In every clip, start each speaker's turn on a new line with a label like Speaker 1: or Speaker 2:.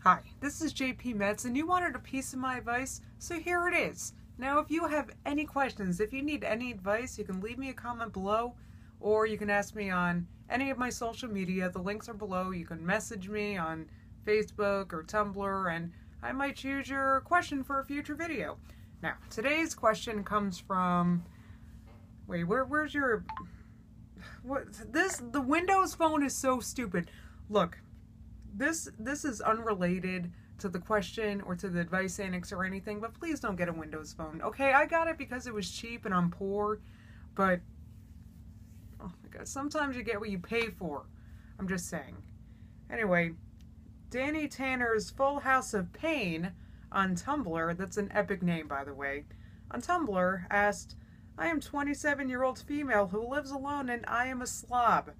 Speaker 1: Hi, this is JP Metz, and you wanted a piece of my advice, so here it is. Now, if you have any questions, if you need any advice, you can leave me a comment below, or you can ask me on any of my social media. The links are below. You can message me on Facebook or Tumblr, and I might choose your question for a future video. Now, today's question comes from... Wait, where's your... The Windows Phone is so stupid. Look. This is unrelated to the question or to the advice annex or anything, but please don't get a Windows Phone. Okay, I got it because it was cheap and I'm poor, but oh my god, sometimes you get what you pay for. I'm just saying. Anyway, Danny Tanner's Full House of Pain on Tumblr, that's an epic name by the way, on Tumblr asked, I am 27-year-old female who lives alone and I am a slob.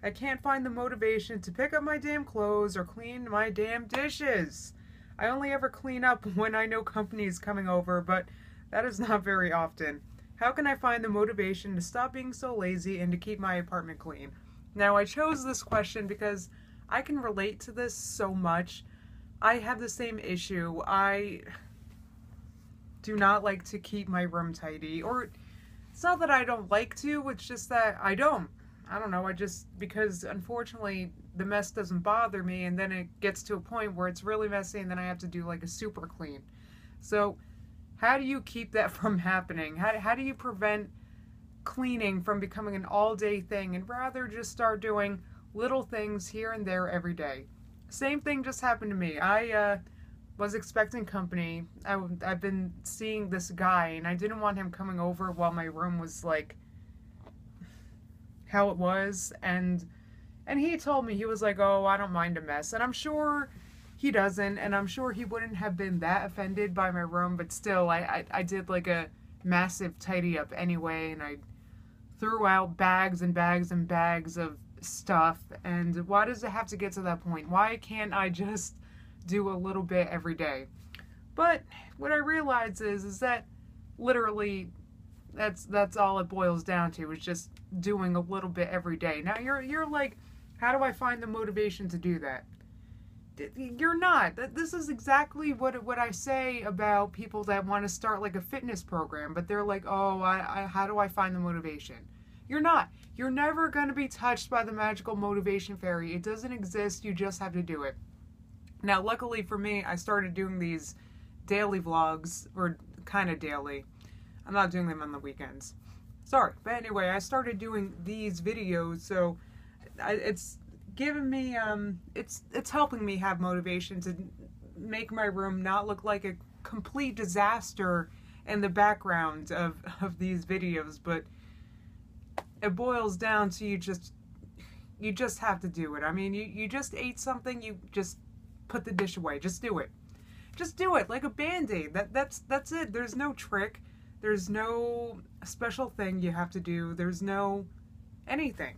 Speaker 1: I can't find the motivation to pick up my damn clothes or clean my damn dishes. I only ever clean up when I know company is coming over, but that is not very often. How can I find the motivation to stop being so lazy and to keep my apartment clean? Now, I chose this question because I can relate to this so much. I have the same issue. I do not like to keep my room tidy. Or, it's not that I don't like to, it's just that I don't know, because unfortunately the mess doesn't bother me, and then it gets to a point where it's really messy and then I have to do like a super clean. So how do you keep that from happening? How do you prevent cleaning from becoming an all-day thing and rather just start doing little things here and there every day? Same thing just happened to me. I was expecting company. I've been seeing this guy and I didn't want him coming over while my room was like how it was, and he told me, he was like, oh, I don't mind a mess, and I'm sure he doesn't, and I'm sure he wouldn't have been that offended by my room, but still, I did like a massive tidy up anyway, and I threw out bags and bags and bags of stuff, and why does it have to get to that point? Why can't I just do a little bit every day? But what I realized is that literally that's all it boils down to, is just doing a little bit every day. Now you're like, how do I find the motivation to do that? You're not. This is exactly what I say about people that want to start like a fitness program, but they're like, oh, how do I find the motivation? You're not. You're never going to be touched by the magical motivation fairy. It doesn't exist. You just have to do it. Now, luckily for me, I started doing these daily vlogs, or kind of daily. I'm not doing them on the weekends. Sorry. But anyway, I started doing these videos, so it's giving me, it's helping me have motivation to make my room not look like a complete disaster in the background of these videos, but it boils down to you just have to do it. I mean, you just ate something, you just put the dish away. Just do it. Just do it, like a Band-Aid. That's it. There's no trick. There's no special thing you have to do. There's no anything.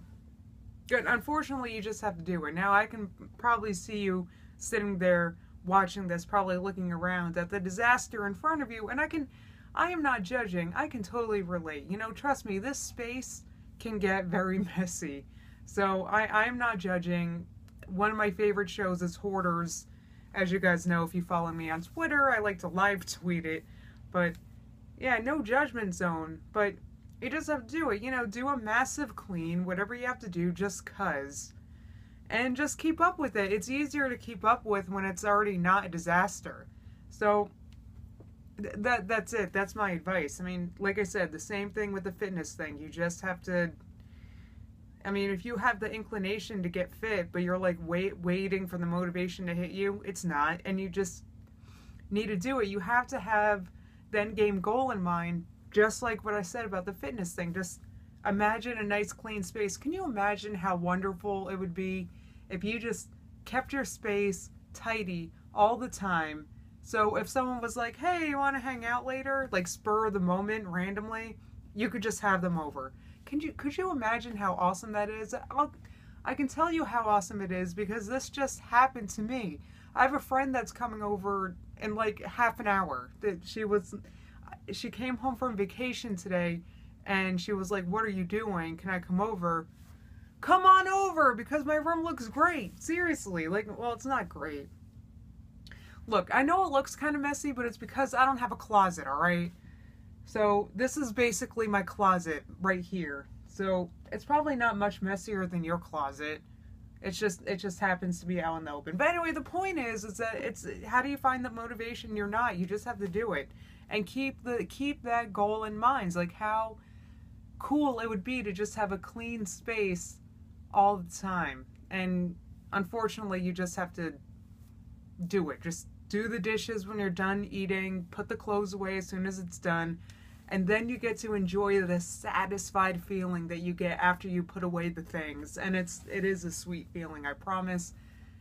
Speaker 1: Unfortunately, you just have to do it. Now, I can probably see you sitting there watching this, probably looking around at the disaster in front of you, and I am not judging. I can totally relate. You know, trust me, this space can get very messy. So, I am not judging. One of my favorite shows is Hoarders. As you guys know, if you follow me on Twitter, I like to live tweet it. But yeah, no judgment zone, but you just have to do it. You know, do a massive clean, whatever you have to do, just cuz. And just keep up with it. It's easier to keep up with when it's already not a disaster. So, that's it. That's my advice. I mean, like I said, the same thing with the fitness thing. You just have to, I mean, if you have the inclination to get fit, but you're like waiting for the motivation to hit you, it's not. And you just need to do it. You have to have the end game goal in mind, just like what I said about the fitness thing. Just imagine a nice clean space. Can you imagine how wonderful it would be if you just kept your space tidy all the time? So if someone was like, hey, you want to hang out later? Like spur of the moment, randomly, you could just have them over. Could you imagine how awesome that is? I can tell you how awesome it is because this just happened to me. I have a friend that's coming over in like half an hour. She came home from vacation today and she was like, what are you doing? Can I come over? Come on over because my room looks great. Seriously. Like, well, it's not great. Look, I know it looks kind of messy, but it's because I don't have a closet, alright? So this is basically my closet right here. So it's probably not much messier than your closet. It just happens to be out in the open. But anyway, the point is that it's how do you find the motivation? You're not. You just have to do it. And keep that goal in mind. It's like how cool it would be to just have a clean space all the time. And unfortunately, you just have to do it. Just do the dishes when you're done eating, put the clothes away as soon as it's done, and then you get to enjoy the satisfied feeling that you get after you put away the things. And it is a sweet feeling, I promise.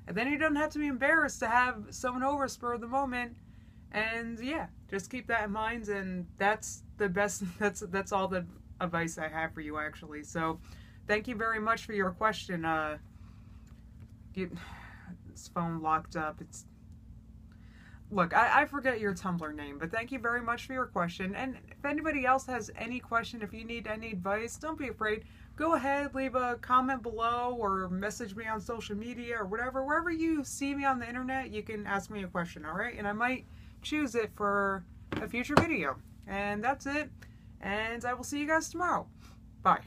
Speaker 1: And then you don't have to be embarrassed to have someone over spur of the moment. And yeah, just keep that in mind, and that's the best, that's all the advice I have for you, actually. So thank you very much for your question. This phone locked up. Look, I forget your Tumblr name, but thank you very much for your question. And if anybody else has any question, if you need any advice, don't be afraid. Go ahead, leave a comment below or message me on social media or whatever. Wherever you see me on the internet, you can ask me a question, alright? And I might choose it for a future video. And that's it. And I will see you guys tomorrow. Bye.